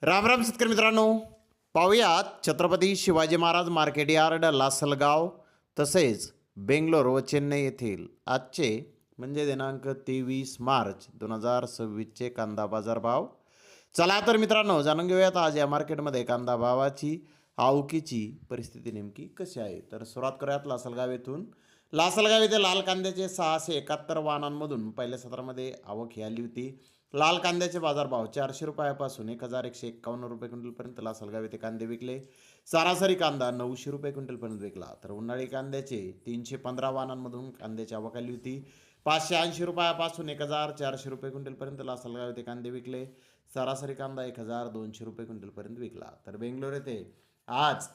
राम राम शेतकरी मित्रांनो, पाहूयात छत्रपती शिवाजी महाराज मार्केट यार्ड लासलगाव तसेच बेंगलोर व चेन्नई येथील आजचे म्हणजे दिनांक 23 मार्च 2026चे कांदा बाजार भाव. चला तर मित्रांनो, जाणून घेऊयात आज या मार्केटमध्ये कांदा भावाची आवकीची परिस्थिती नेमकी कशी आहे. तर सुरुवात करूयात लासलगाव येथून. लासलगाव येथे लाल कांद्याचे 671 वाहनांमधून पहिल्या सत्रामध्ये आवक ही आली होती. लाल कांद्याचे बाजारभाव 400 रुपयापासून 1151 रुपये क्विंटलपर्यंत लासलगाव येथे कांदे विकले. सरासरी कांदा 900 रुपये क्विंटलपर्यंत विकला. तर उन्हाळी कांद्याचे 315 वाहनांमधून कांद्याची आवक आली होती. 580 रुपयापासून 1400 रुपये क्विंटलपर्यंत लासलगाव येथे कांदे विकले. सरासरी कांदा 1200 रुपये क्विंटलपर्यंत विकला. तर बेंगलोर येथे आज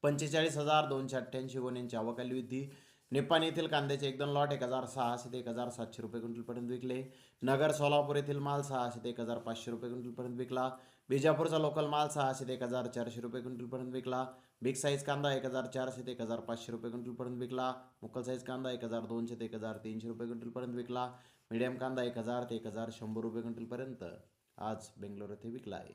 45,288 गोण्यांची आवक आली होती. निपाणी येथील कांद्याचे एक दोन लॉट 1,600 ते 1,700 रुपये क्विंटलपर्यंत विकले. नगर सोलापूर येथील माल 600 ते 1,500 रुपये क्विंटलपर्यंत विकला. बिजापूरचा लोकल माल 600 ते 1,400 रुपये क्विंटलपर्यंत विकला. बिग साईज कांदा 1,400 ते 1,500 रुपये क्विंटलपर्यंत विकला. मुकल साईज कांदा 1,200 ते 1,300 रुपये क्विंटलपर्यंत विकला. मीडियम कांदा 1,000 ते 1,100 रुपये क्विंटलपर्यंत आज बेंगलोर येथे विकला आहे.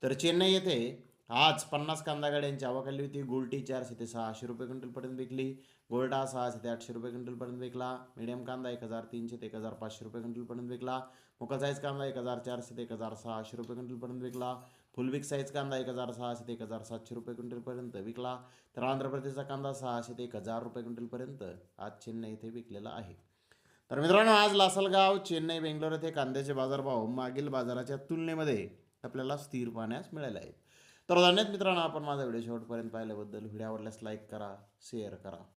तर चेन्नई येथे आज 50 कांदा गाड्यांची आवक आली होती. गोल्टी 400 ते 600 रुपये क्विंटलपर्यंत विकली. गोल्डा 600 ते 800 रुपये क्विंटलपर्यंत विकला. मीडियम कांदा 1,300 ते 1,500 रुपये क्विंटलपर्यंत विकला. मुकल साईज कांदा 1,400 ते 1,600 रुपये क्विंटलपर्यंत विकला. फुल बिग साईज कांदा 1,600 ते 1,700 रुपये क्विंटलपर्यंत विकला. तर आंध्र प्रदेशचा कांदा 600 ते 1,000 रुपये क्विंटलपर्यंत आज चेन्नई येथे विकलेला आहे. तर मित्रांनो, आज लासलगाव, चेन्नई, बेंगलोर येथे कांद्याचे बाजारभाव मागील बाजाराच्या तुलनेमध्ये आपल्याला स्थिर पाहण्यास मिळाले आहेत. तर धन्यवाद मित्रांनो, आपण माझा व्हिडिओ शेवटपर्यंत पाहिल्याबद्दल. व्हिडिओ आवडल्यास लाईक करा, शेअर करा.